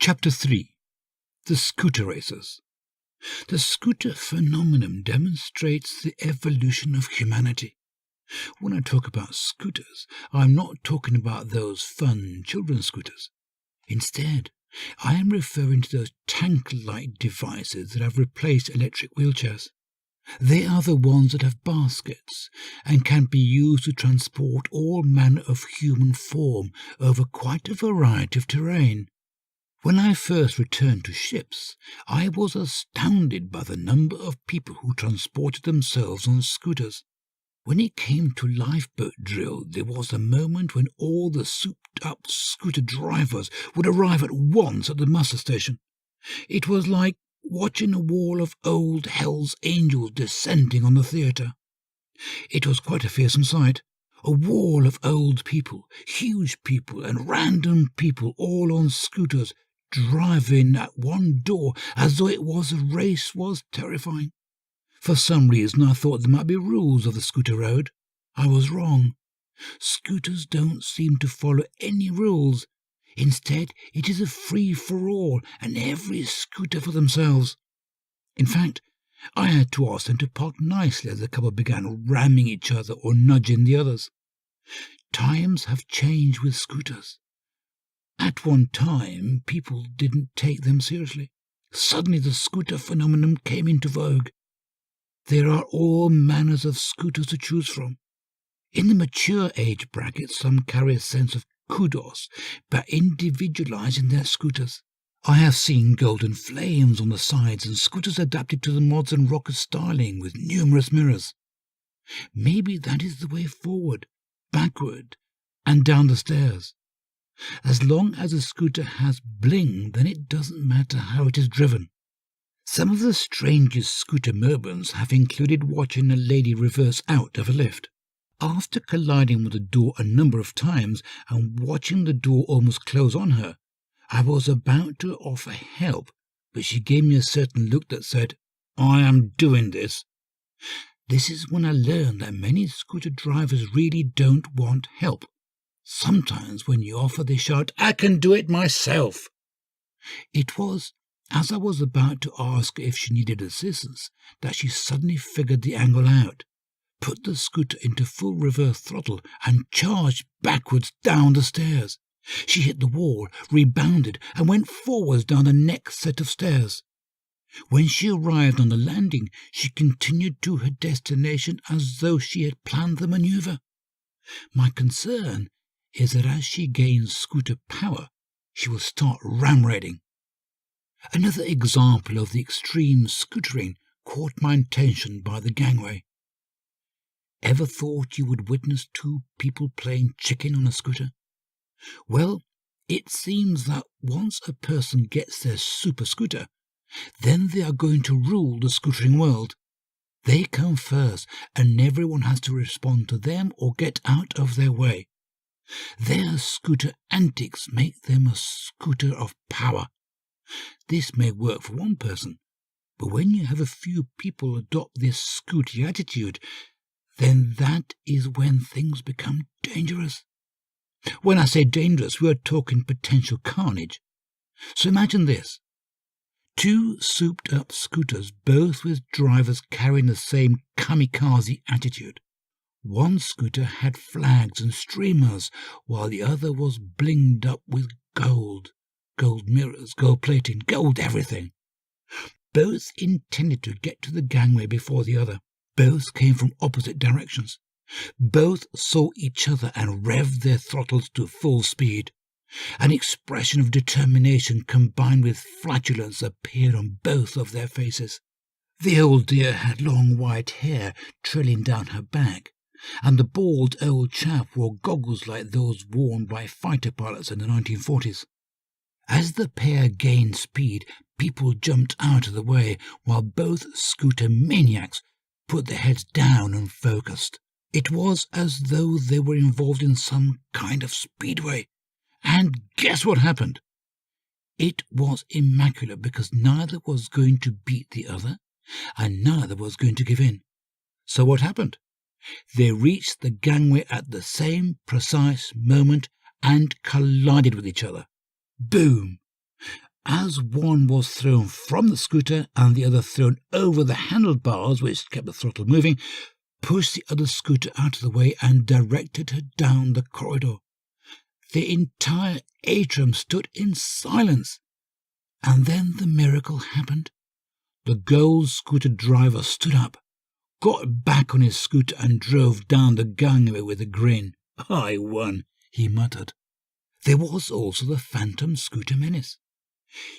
Chapter 3. The Scooter Racers. The scooter phenomenon demonstrates the evolution of humanity. When I talk about scooters, I'm not talking about those fun children's scooters. Instead, I am referring to those tank-like devices that have replaced electric wheelchairs. They are the ones that have baskets and can be used to transport all manner of human form over quite a variety of terrain. When I first returned to ships, I was astounded by the number of people who transported themselves on scooters. When it came to lifeboat drill, there was a moment when all the souped-up scooter drivers would arrive at once at the muster station. It was like watching a wall of old Hell's Angels descending on the theatre. It was quite a fearsome sight. A wall of old people, huge people, and random people all on scooters, driving at one door as though it was a race was terrifying. For some reason I thought there might be rules of the scooter road. I was wrong. Scooters don't seem to follow any rules. Instead, it is a free-for-all, and every scooter for themselves. In fact, I had to ask them to park nicely as the couple began ramming each other or nudging the others. Times have changed with scooters. At one time, people didn't take them seriously. Suddenly the scooter phenomenon came into vogue. There are all manners of scooters to choose from. In the mature age bracket, some carry a sense of kudos by individualizing their scooters. I have seen golden flames on the sides and scooters adapted to the modern rocker styling with numerous mirrors. Maybe that is the way forward, backward, and down the stairs. As long as a scooter has bling, then it doesn't matter how it is driven. Some of the strangest scooter moments have included watching a lady reverse out of a lift. After colliding with the door a number of times and watching the door almost close on her, I was about to offer help, but she gave me a certain look that said, "I am doing this." This is when I learned that many scooter drivers really don't want help. Sometimes when you offer, they shout, "I can do it myself." It was as I was about to ask if she needed assistance that she suddenly figured the angle out, put the scooter into full reverse throttle, and charged backwards down the stairs. She hit the wall, rebounded, and went forwards down the next set of stairs. When she arrived on the landing, she continued to her destination as though she had planned the maneuver. My concern is that as she gains scooter power, she will start ram-raiding. Another example of the extreme scootering caught my attention by the gangway. Ever thought you would witness two people playing chicken on a scooter? Well, it seems that once a person gets their super scooter, then they are going to rule the scootering world. They come first, and everyone has to respond to them or get out of their way. Their scooter antics make them a scooter of power. This may work for one person, but when you have a few people adopt this scooty attitude, then that is when things become dangerous. When I say dangerous, we are talking potential carnage. So imagine this. Two souped-up scooters, both with drivers carrying the same kamikaze attitude. One scooter had flags and streamers, while the other was blinged up with gold mirrors, gold plating, gold everything. Both intended to get to the gangway before the other. Both came from opposite directions. Both saw each other and revved their throttles to full speed. An expression of determination combined with flatulence appeared on both of their faces. The old dear had long white hair trailing down her back, and the bald old chap wore goggles like those worn by fighter pilots in the 1940s. As the pair gained speed, people jumped out of the way, while both scooter maniacs put their heads down and focused. It was as though they were involved in some kind of speedway. And guess what happened? It was immaculate because neither was going to beat the other, and neither was going to give in. So what happened? They reached the gangway at the same precise moment and collided with each other. Boom! As one was thrown from the scooter and the other thrown over the handlebars, which kept the throttle moving, pushed the other scooter out of the way and directed her down the corridor. The entire atrium stood in silence. And then the miracle happened. The gold scooter driver stood up, got back on his scooter and drove down the gangway with a grin. "I won," he muttered. There was also the phantom scooter menace.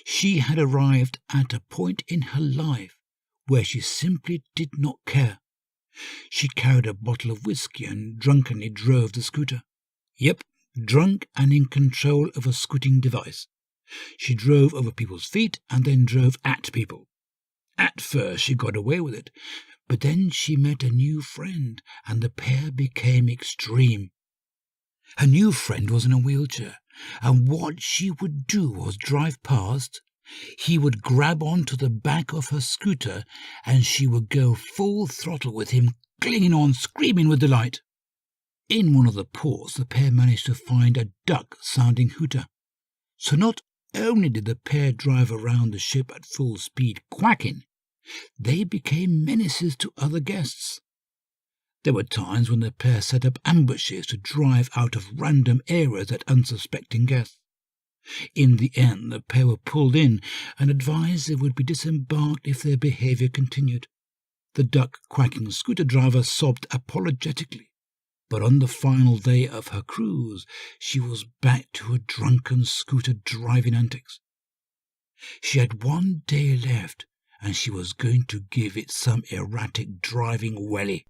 She had arrived at a point in her life where she simply did not care. She carried a bottle of whiskey and drunkenly drove the scooter. Yep, drunk and in control of a scooting device. She drove over people's feet and then drove at people. At first she got away with it, but then she met a new friend and the pair became extreme. Her new friend was in a wheelchair, and what she would do was drive past. He would grab onto the back of her scooter and she would go full throttle with him, clinging on, screaming with delight. In one of the ports the pair managed to find a duck-sounding hooter. So not only did the pair drive around the ship at full speed quacking, they became menaces to other guests. There were times when the pair set up ambushes to drive out of random areas at unsuspecting guests. In the end, the pair were pulled in and advised they would be disembarked if their behaviour continued. The duck-quacking scooter driver sobbed apologetically, but on the final day of her cruise, she was back to her drunken scooter driving antics. She had one day left, and she was going to give it some erratic driving welly.